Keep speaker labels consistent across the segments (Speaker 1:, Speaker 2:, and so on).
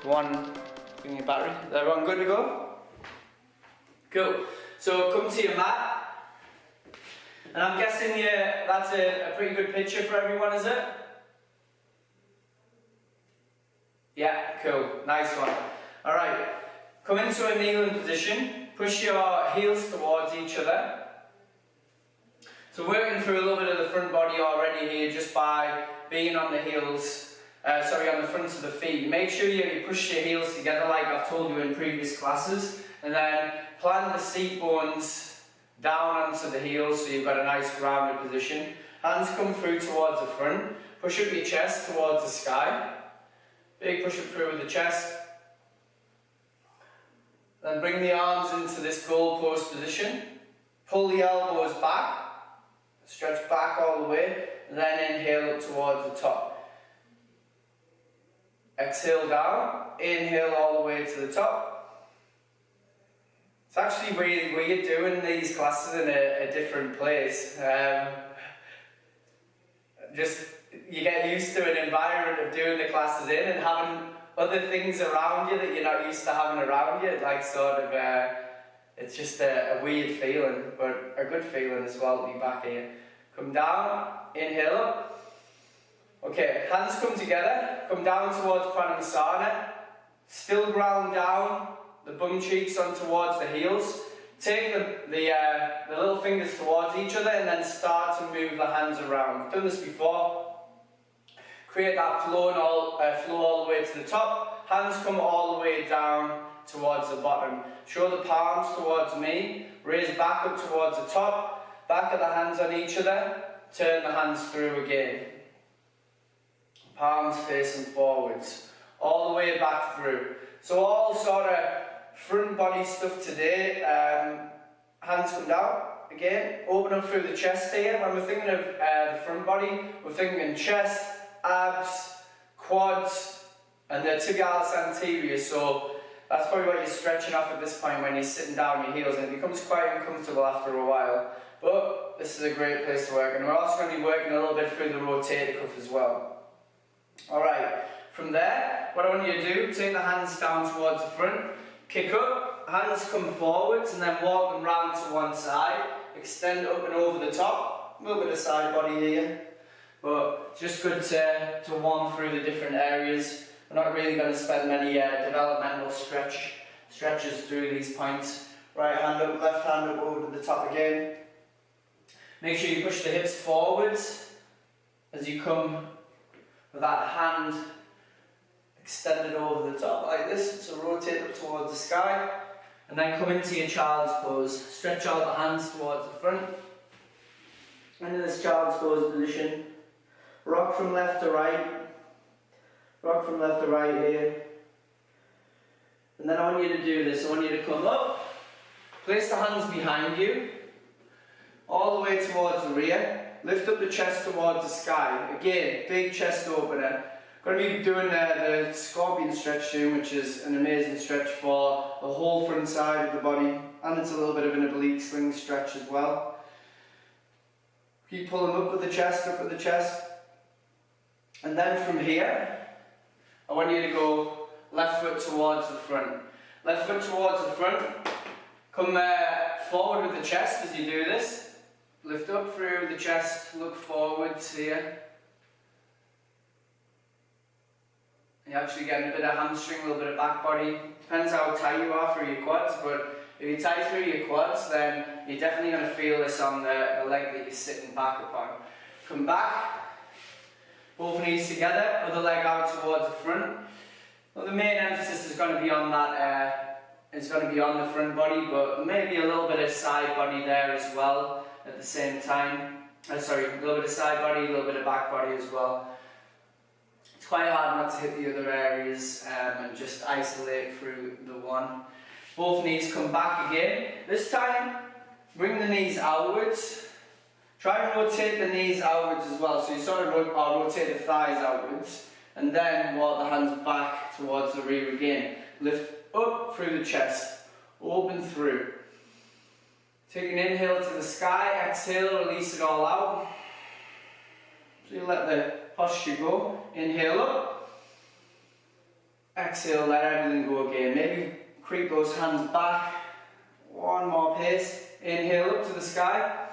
Speaker 1: Go on, bring your battery. Is everyone good to go? Cool. So come to your mat. And I'm guessing that's a pretty good picture for everyone, is it? Yeah, cool. Nice one. Alright. Come into a kneeling position. Push your heels towards each other. So working through a little bit of the front body already here just by being on the heels, on the fronts of the feet. Make sure you push your heels together like I've told you in previous classes, and then plant the seat bones down onto the heels so you've got a nice grounded position. Hands come through towards the front. Push up your chest towards the sky. Big push up through with the chest. Then bring the arms into this goalpost position. Pull the elbows back. Stretch back all the way, and then inhale up towards the top. Exhale down, inhale all the way to the top. It's actually really weird doing these classes in a different place. You get used to an environment of doing the classes in and having other things around you that you're not used to having around you. It's just a weird feeling, but a good feeling as well to be back here. Come down, inhale up. Okay, hands come together, come down towards Pranayama. Still ground down, the bum cheeks on towards the heels. Take the little fingers towards each other and then start to move the hands around. We've done this before. Create that flow all the way to the top. Hands come all the way down towards the bottom. Show the palms towards me. Raise back up towards the top. Back of the hands on each other. Turn the hands through again. Palms facing forwards. All the way back through. So all sort of front body stuff today. Hands come down. Again, open up through the chest here. When we're thinking of the front body, we're thinking chest, abs, quads, and the tibialis anterior. So that's probably what you're stretching off at this point when you're sitting down your heels, and it becomes quite uncomfortable after a while. But this is a great place to work, and we're also going to be working a little bit through the rotator cuff as well. Alright, from there, what I want you to do, take the hands down towards the front, kick up, hands come forwards, and then walk them round to one side, extend up and over the top, a little bit of side body here, but just good to warm through the different areas. We're not really going to spend many developmental stretches through these points. Right hand up, left hand up over to the top again. Make sure you push the hips forwards as you come with that hand extended over the top like this. So rotate up towards the sky and then come into your child's pose. Stretch out the hands towards the front. Into this child's pose position. Rock from left to right. Rock from left to right here. And then I want you to do this. I want you to come up. Place the hands behind you. All the way towards the rear. Lift up the chest towards the sky. Again, big chest opener. Going to be doing the scorpion stretch soon, which is an amazing stretch for the whole front side of the body. And it's a little bit of an oblique sling stretch as well. Keep pulling up with the chest, up with the chest. And then from here, I want you to go left foot towards the front. Left foot towards the front. Come forward with the chest as you do this. Lift up through the chest, look forwards here. You're actually getting a bit of hamstring, a little bit of back body. Depends how tight you are through your quads, but if you're tight through your quads, then you're definitely going to feel this on the leg that you're sitting back upon. Come back, both knees together, other leg out towards the front. Well, the main emphasis is going to be on that, it's going to be on the front body, but maybe a little bit of side body there as well at the same time. A little bit of side body, a little bit of back body as well. It's quite hard not to hit the other areas and just isolate through the one. Both knees come back again. This time, bring the knees outwards. Try and rotate the knees outwards as well. So you sort of rotate the thighs outwards. And then walk the hands back towards the rear again. Lift up through the chest. Open through. Take an inhale to the sky. Exhale, release it all out. So you let the posture go. Inhale up. Exhale, let everything go again. Maybe creep those hands back. One more pace. Inhale up to the sky.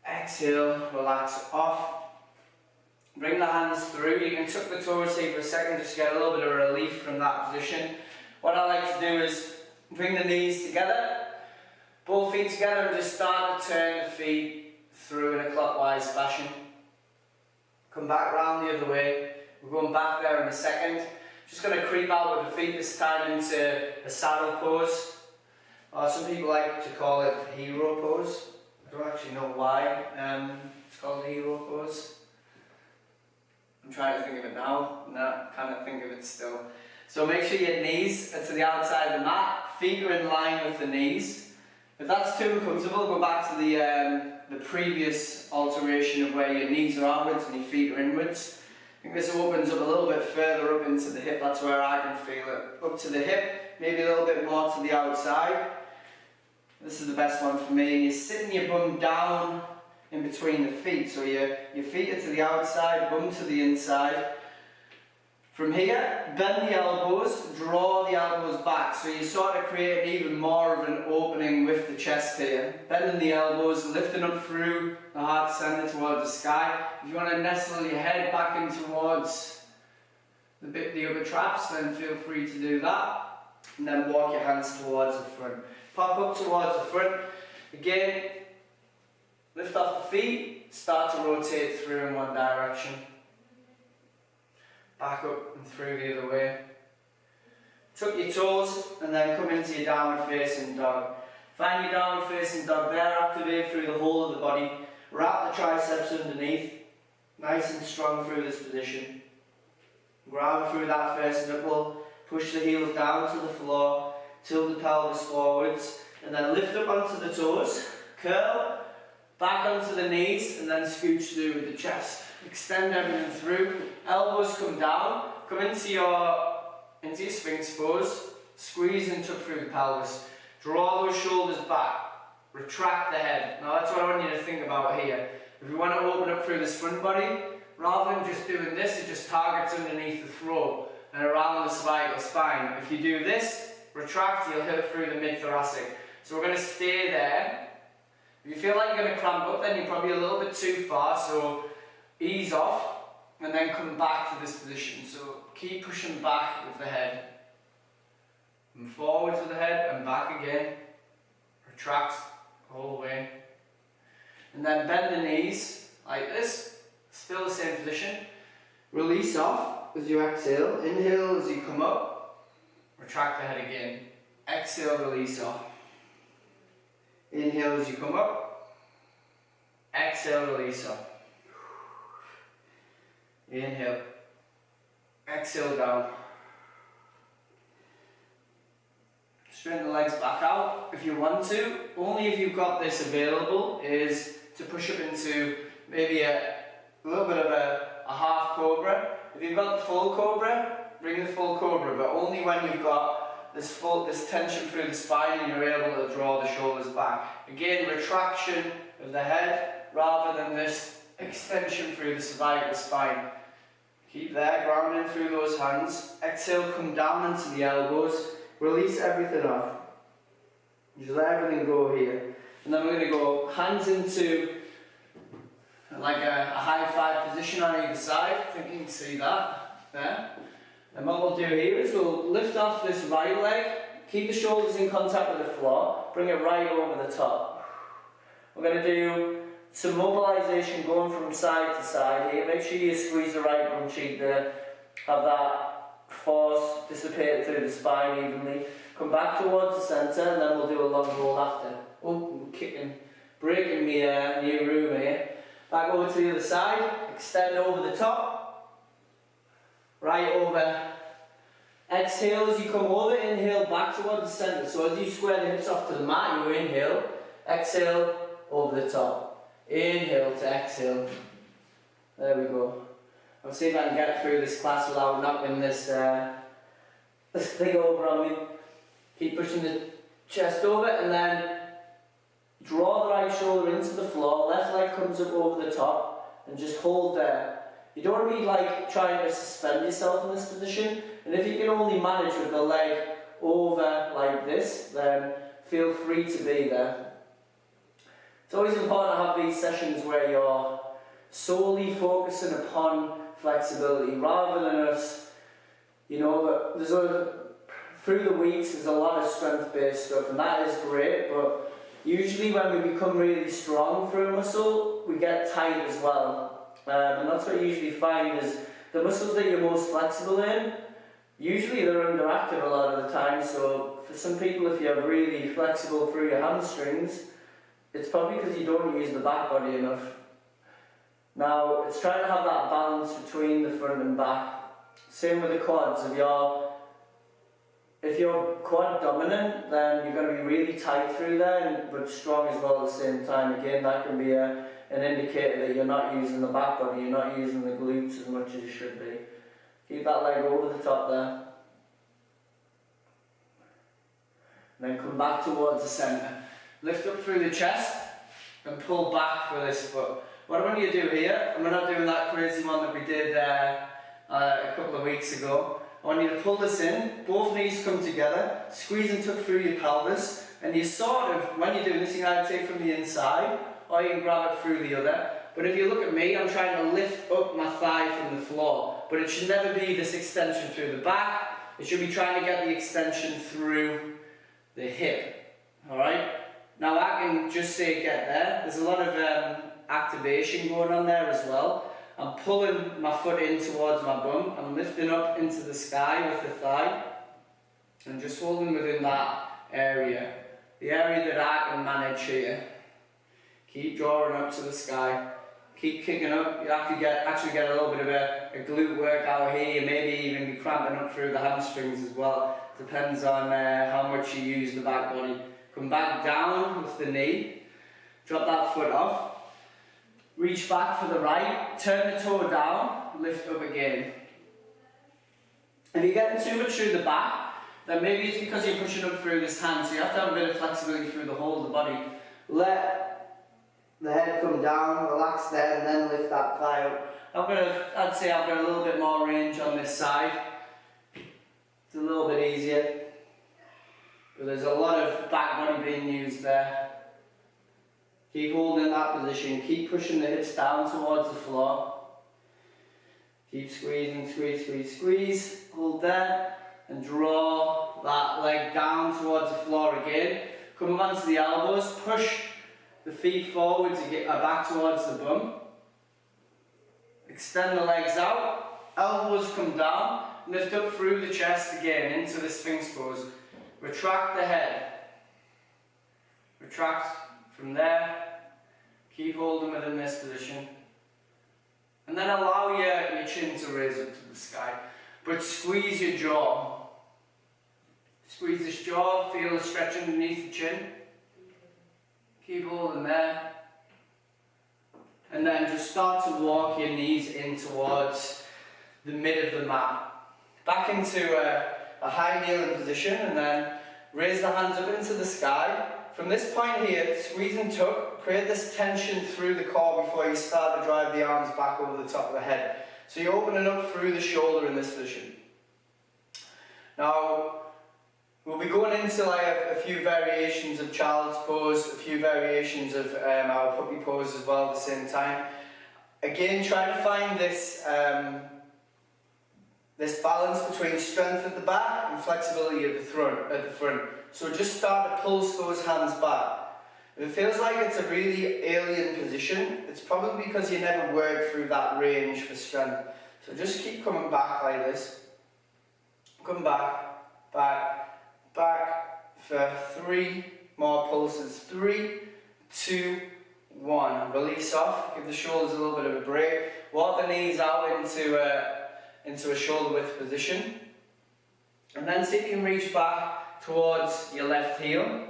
Speaker 1: Exhale, relax off. Bring the hands through. You can tuck the toes here for a second just to get a little bit of relief from that position. What I like to do is bring the knees together, both feet together, and just start to turn the feet through in a clockwise fashion. Come back round the other way. We're going back there in a second. Just going to creep out with the feet this time into a saddle pose. Or some people like to call it hero pose. I don't actually know why it's called hero pose. I'm trying to think of it now. No, can't think of it still. So make sure your knees are to the outside of the mat. Feet are in line with the knees. If that's too uncomfortable, go back to the previous alteration of where your knees are outwards and your feet are inwards. I think this opens up a little bit further up into the hip. That's where I can feel it. Up to the hip, maybe a little bit more to the outside. This is the best one for me. You're sitting your bum down in between the feet. So your feet are to the outside, bum to the inside. From here, bend the elbows, draw the elbows back. So you sort of create even more of an opening with the chest here. Bending the elbows, lifting up through the heart center towards the sky. If you want to nestle your head back in towards the upper traps, then feel free to do that. And then walk your hands towards the front. Pop up towards the front. Again, lift off the feet, start to rotate through in one direction. Back up and through the other way. Tuck your toes and then come into your downward facing dog. Find your downward facing dog there, activate through the whole of the body. Wrap the triceps underneath, nice and strong through this position. Ground through that first knuckle, push the heels down to the floor, tilt the pelvis forwards, and then lift up onto the toes, curl, back onto the knees, and then scooch through with the chest. Extend everything through, elbows come down, come into your Sphinx pose, squeeze and tuck through the pelvis. Draw those shoulders back, retract the head. Now that's what I want you to think about here. If you want to open up through this front body, rather than just doing this, it just targets underneath the throat and around the cervical spine. If you do this, retract, you'll hit through the mid-thoracic. So we're going to stay there. If you feel like you're going to cramp up, then you're probably a little bit too far, so ease off and then come back to this position. So keep pushing back with the head. And forwards with the head and back again. Retract all the way. And then bend the knees like this. Still the same position. Release off as you exhale. Inhale as you come up. Retract the head again. Exhale, release off. Inhale as you come up. Exhale, release off. Inhale. Exhale down. Straighten the legs back out if you want to. Only if you've got this available is to push up into maybe a little bit of a half cobra. If you've got the full cobra, bring the full cobra, but only when you've got this tension through the spine and you're able to draw the shoulders back. Again, retraction of the head rather than this extension through the cervical spine. Keep there, grounding through those hands. Exhale, come down into the elbows. Release everything off. Just let everything go here. And then we're going to go hands into like a high five position on either side. I think you can see that there. And what we'll do here is we'll lift off this right leg, keep the shoulders in contact with the floor, bring it right over the top. We're going to do some mobilization going from side to side here. Make sure you squeeze the right bum cheek there. Have that force dissipate through the spine evenly. Come back towards the centre and then we'll do a long roll after. Oh, kicking, breaking me new room here. Back over to the other side, extend over the top. Right over. Exhale as you come over, inhale back towards the centre. So as you square the hips off to the mat, you inhale. Exhale over the top. Inhale to exhale. There we go. I'll see if I can get through this class without knocking this thing over on me. Keep pushing the chest over and then draw the right shoulder into the floor. Left leg comes up over the top and just hold there. You don't want to be like trying to suspend yourself in this position. And if you can only manage with the leg over like this, then feel free to be there. It's always important to have these sessions where you're solely focusing upon flexibility rather than us, you know, through the weeks there's a lot of strength-based stuff, and that is great, but usually when we become really strong through a muscle, we get tight as well. And that's what you usually find is the muscles that you're most flexible in, usually they're underactive a lot of the time. So for some people, if you're really flexible through your hamstrings, it's probably because you don't use the back body enough. Now, it's trying to have that balance between the front and back. Same with the quads. If you're quad dominant, then you're going to be really tight through there, but strong as well at the same time. Again, that can be an indicator that you're not using the back body, you're not using the glutes as much as you should be. Keep that leg over the top there. And then come back towards the centre. Lift up through the chest and pull back for this foot. What I want you to do here, and we're not doing that crazy one that we did a couple of weeks ago. I want you to pull this in, both knees come together, squeeze and tuck through your pelvis, and you sort of, when you're doing this, you can either take from the inside, or you can grab it through the other. But if you look at me, I'm trying to lift up my thigh from the floor, but it should never be this extension through the back. It should be trying to get the extension through the hip, alright? Now I can just say get there. There's a lot of activation going on there as well. I'm pulling my foot in towards my bum. I'm lifting up into the sky with the thigh and just holding within that area. The area that I can manage here. Keep drawing up to the sky. Keep kicking up. You have to actually get a little bit of a glute workout here. You maybe even be cramping up through the hamstrings as well. Depends on how much you use the back body. Come back down with the knee. Drop that foot off. Reach back for the right, turn the toe down, lift up again. If you're getting too much through the back, then maybe it's because you're pushing up through this hand, so you have to have a bit of flexibility through the whole of the body. Let the head come down, relax there, and then lift that thigh up. I'd say I've got a little bit more range on this side. It's a little bit easier, but there's a lot of back body being used there. Keep holding that position, keep pushing the hips down towards the floor. Keep squeezing, squeeze, squeeze, squeeze. Hold there and draw that leg down towards the floor again. Come onto the elbows, push the feet forward to get back towards the bum. Extend the legs out, elbows come down, lift up through the chest again into the Sphinx pose. Retract the head. Retract from there. Keep holding within this position. And then allow your chin to raise up to the sky. But squeeze your jaw. Squeeze this jaw, feel the stretch underneath the chin. Keep holding there. And then just start to walk your knees in towards the mid of the mat. Back into a high kneeling position, and then raise the hands up into the sky. From this point here, squeeze and tuck, create this tension through the core before you start to drive the arms back over the top of the head. So you're opening up through the shoulder in this position. Now, we'll be going into like a few variations of child's pose, a few variations of our puppy pose as well at the same time. Again, trying to find this this balance between strength at the back and flexibility at the front. So just start to pulse those hands back. If it feels like it's a really alien position, it's probably because you never worked through that range for strength. So just keep coming back like this. Come back, back, back for 3 more pulses. 3, 2, 1. Release off. Give the shoulders a little bit of a break. Walk the knees out into a shoulder width position. And then see if you can reach back towards your left heel.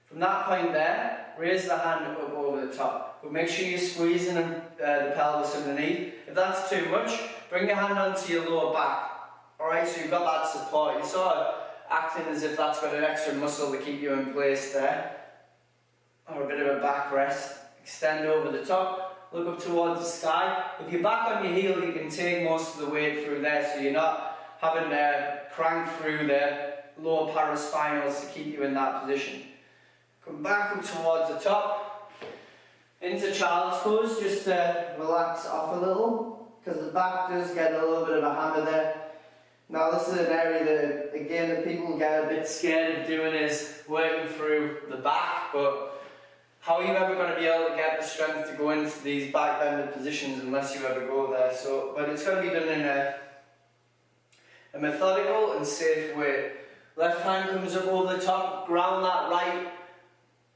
Speaker 1: From that point there, raise the hand up over the top. But make sure you're squeezing the pelvis underneath. If that's too much, bring your hand onto your lower back. Alright, so you've got that support. You're sort of acting as if that's got an extra muscle to keep you in place there. Or a bit of a back rest. Extend over the top. Look up towards the sky. If you're back on your heel, you can take most of the weight through there, so you're not having to crank through the lower paraspinals to keep you in that position. Come back up towards the top, into child's pose, just to relax off a little, because the back does get a little bit of a hammer there. Now this is an area that, again, that people get a bit scared of doing, is working through the back, but how are you ever going to be able to get the strength to go into these back bended positions unless you ever go there? So, but it's going to be done in a methodical and safe way. Left hand comes up over the top, ground that right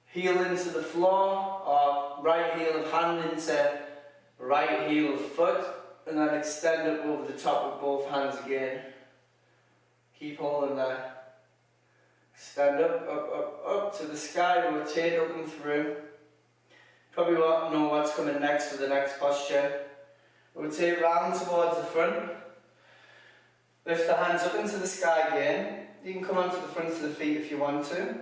Speaker 1: heel into the floor, or right heel of hand into right heel of foot, and then extend up over the top with both hands again. Keep holding that. Stand up, up, up, up to the sky, rotate up and through. Probably won't know what's coming next for the next posture. Rotate round towards the front. Lift the hands up into the sky again. You can come onto the fronts of the feet if you want to.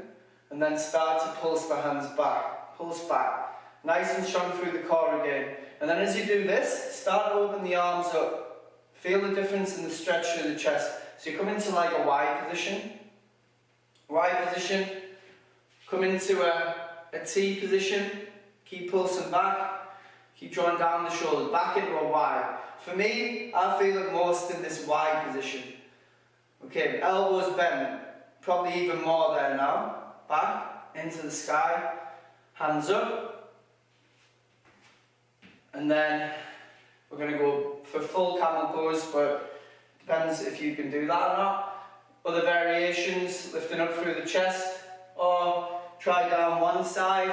Speaker 1: And then start to pulse the hands back. Pulse back. Nice and strong through the core again. And then as you do this, start to open the arms up. Feel the difference in the stretch through the chest. So you come into like a Y position. Y position. Come into a T position. Keep pulsing back. Keep drawing down the shoulders. Back into a Y. For me, I feel it most in this Y position. Okay, elbows bent. Probably even more there now. Back into the sky. Hands up. And then we're going to go for full camel pose, but depends if you can do that or not. Other variations, lifting up through the chest, or try down one side.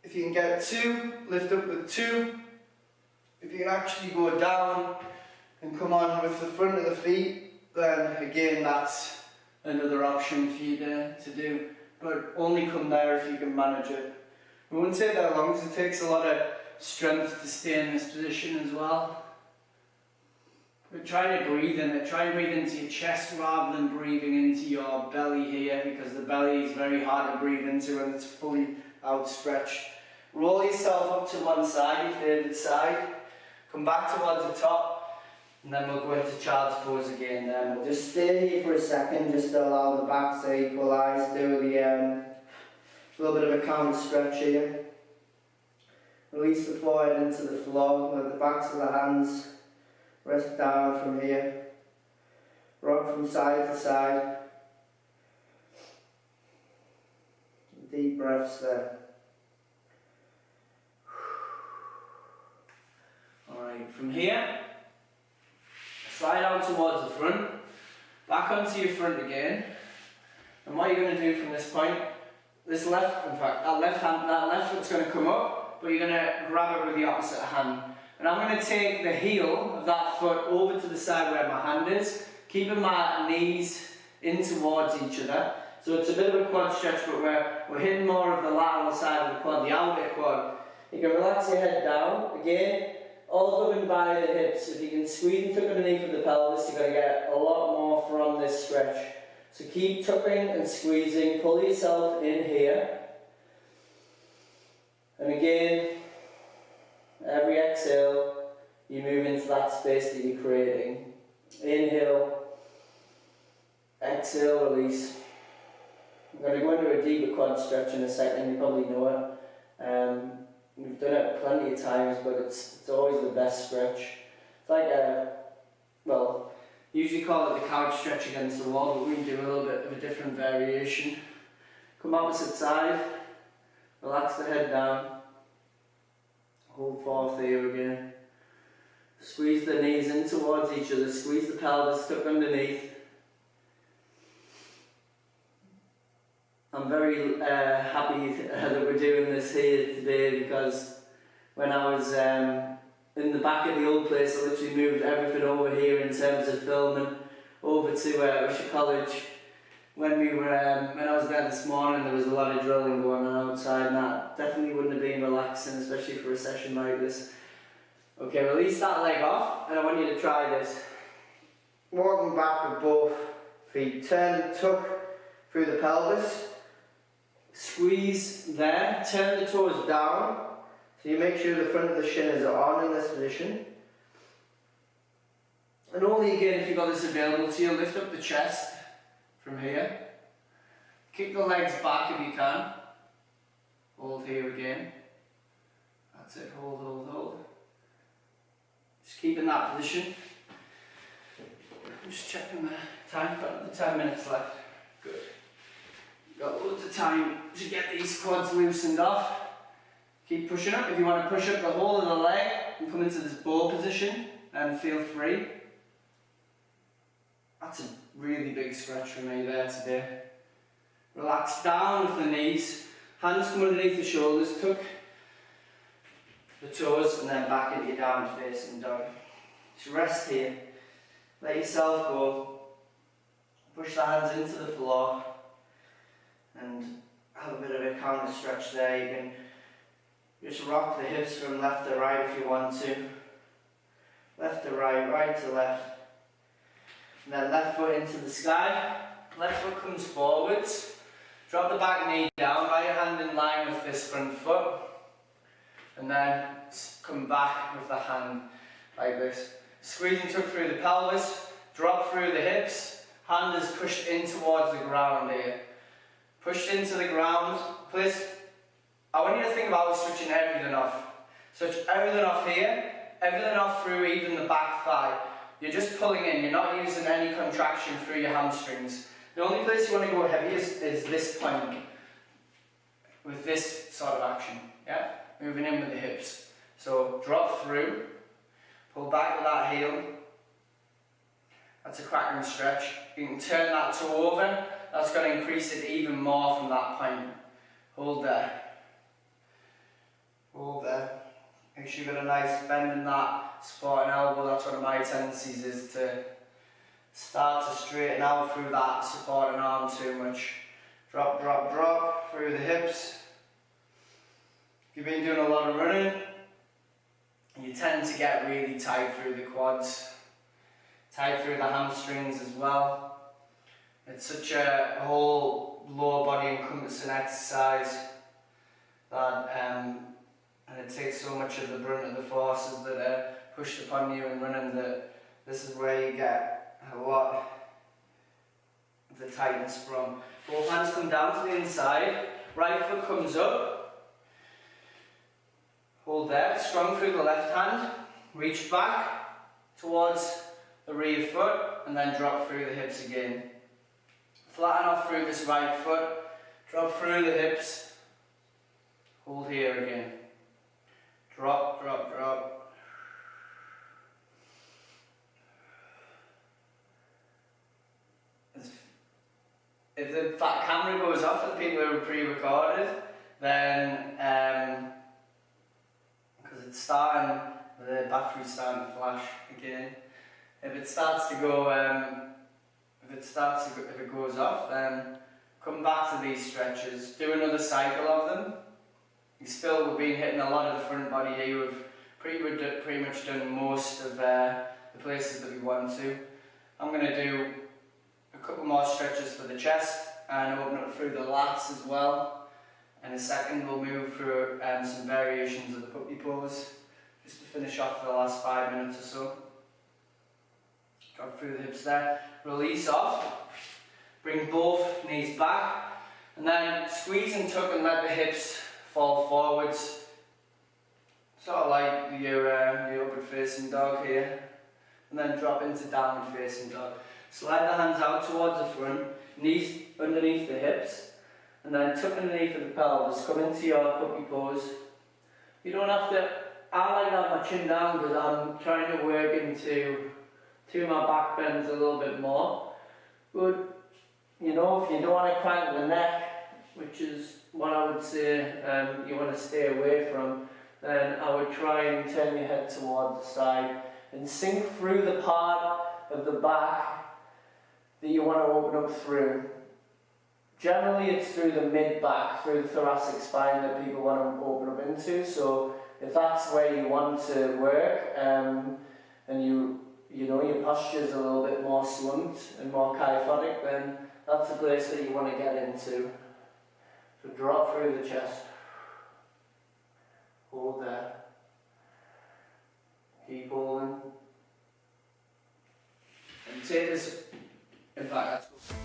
Speaker 1: If you can get 2, lift up with 2. If you can actually go down and come on with the front of the feet, then again that's another option for you to do. But only come there if you can manage it. It won't take that long because it takes a lot of strength to stay in this position as well. But try to breathe in it. Try and breathe into your chest rather than breathing into your belly here, because the belly is very hard to breathe into when it's fully outstretched. Roll yourself up to one side, your favourite side. Come back towards the top, and then we'll go into child's pose again. Then we'll just stay here for a second, just to allow the back to equalise. Do the little bit of a counter stretch here. Release the forehead into the floor, let the backs of the hands rest down from here. Rock from side to side. Deep breaths there. Alright, from here, slide out towards the front, back onto your front again. And what you're going to do from this point, this left, in fact, that left foot's going to come up, but you're going to grab it with the opposite hand. And I'm going to take the heel of that foot over to the side where my hand is, keeping my knees in towards each other. So it's a bit of a quad stretch, but we're hitting more of the lateral side of the quad, the outer quad. You can relax your head down, again, all governed by the hips. If you can squeeze and tuck underneath of the pelvis, you're going to get a lot more from this stretch. So keep tucking and squeezing, pull yourself in here. And again, every exhale, you move into that space that you're creating. Inhale, exhale, release. I'm going to go into a deeper quad stretch in a second, you probably know it. We've done it plenty of times, but it's always the best stretch. It's like well, usually call it the couch stretch against the wall, but we can do a little bit of a different variation. Come opposite side, relax the head down. Hold forth here again. Squeeze the knees in towards each other, squeeze the pelvis, tuck underneath. I'm very happy that we're doing this here today, because when I was in the back of the old place, I literally moved everything over here in terms of filming over to Wisher College. When I was there this morning, there was a lot of drilling going on outside, and that definitely wouldn't have been relaxing, especially for a session like this. Okay, release that leg off, and I want you to try this. Walking back with both feet, turn, tuck through the pelvis. Squeeze there, turn the toes down, so you make sure the front of the shin is on in this position. And only again if you've got this available to you, lift up the chest from here. Kick the legs back if you can. Hold here again. That's it, hold, hold, hold. Just keep in that position. I'm just checking the time, got another 10 minutes left. Good. Got loads of time to get these quads loosened off. Keep pushing up. If you want to push up the whole of the leg and come into this bow position, then feel free. That's a really big stretch for me there today. Relax down with the knees, hands come underneath the shoulders, tuck the toes and then back into your downward facing dog. Just rest here, let yourself go, push the hands into the floor and have a bit of a counter stretch there. You can just rock the hips from left to right if you want to. Left to right, right to left. And then left foot into the sky. Left foot comes forwards. Drop the back knee down, right hand in line with this front foot. And then come back with the hand like this. Squeeze and tuck through the pelvis. Drop through the hips. Hand is pushed in towards the ground here. Pushed into the ground. Place. I want you to think about switching everything off. Switch everything off here. Everything off through even the back thigh. You're just pulling in, you're not using any contraction through your hamstrings. The only place you want to go heavy is this point, with this sort of action, yeah? Moving in with the hips. So drop through, pull back with that heel. That's a cracking stretch. You can turn that toe over, that's going to increase it even more from that point. Hold there. Hold there. Make sure you've got a nice bend in that supporting elbow. That's one of my tendencies, is to start to straighten out through that supporting arm too much. Drop, drop, drop through the hips. If you've been doing a lot of running, you tend to get really tight through the quads, tight through the hamstrings as well. It's such a whole lower body encompassing exercise that and it takes so much of the brunt of the forces that are pushed upon you in running that this is where you get a lot of the tightness from. Both hands come down to the inside, right foot comes up, hold there, strong through the left hand, reach back towards the rear foot and then drop through the hips again. Flatten off through this right foot, drop through the hips, hold here again. Drop, drop, drop. If the camera goes off for the people who are pre-recorded, then because it's starting, the battery's starting to flash again. If it starts to go, if it goes off, then come back to these stretches. Do another cycle of them. We've been hitting a lot of the front body here. We've pretty much done most of the places that we want to. I'm going to do a couple more stretches for the chest and open up through the lats as well. In a second we'll move through some variations of the puppy pose, just to finish off the last 5 minutes or so. Drop through the hips there, release off, bring both knees back, and then squeeze and tuck and let the hips fall forwards, sort of like your upward facing dog here, and then drop into downward facing dog. Slide the hands out towards the front, knees underneath the hips, and then tuck underneath of the pelvis, come into your puppy pose. You don't have to, I like to have my chin down because I'm trying to work into my back bends a little bit more. But you know, if you don't want to crank the neck, which is what I would say you want to stay away from, then I would try and turn your head towards the side and sink through the part of the back that you want to open up through. Generally it's through the mid-back, through the thoracic spine that people want to open up into, so if that's where you want to work and you know your posture is a little bit more slumped and more kyphotic, then that's the place that you want to get into. So drop through the chest, hold there, keep holding, take this, in fact, let's go.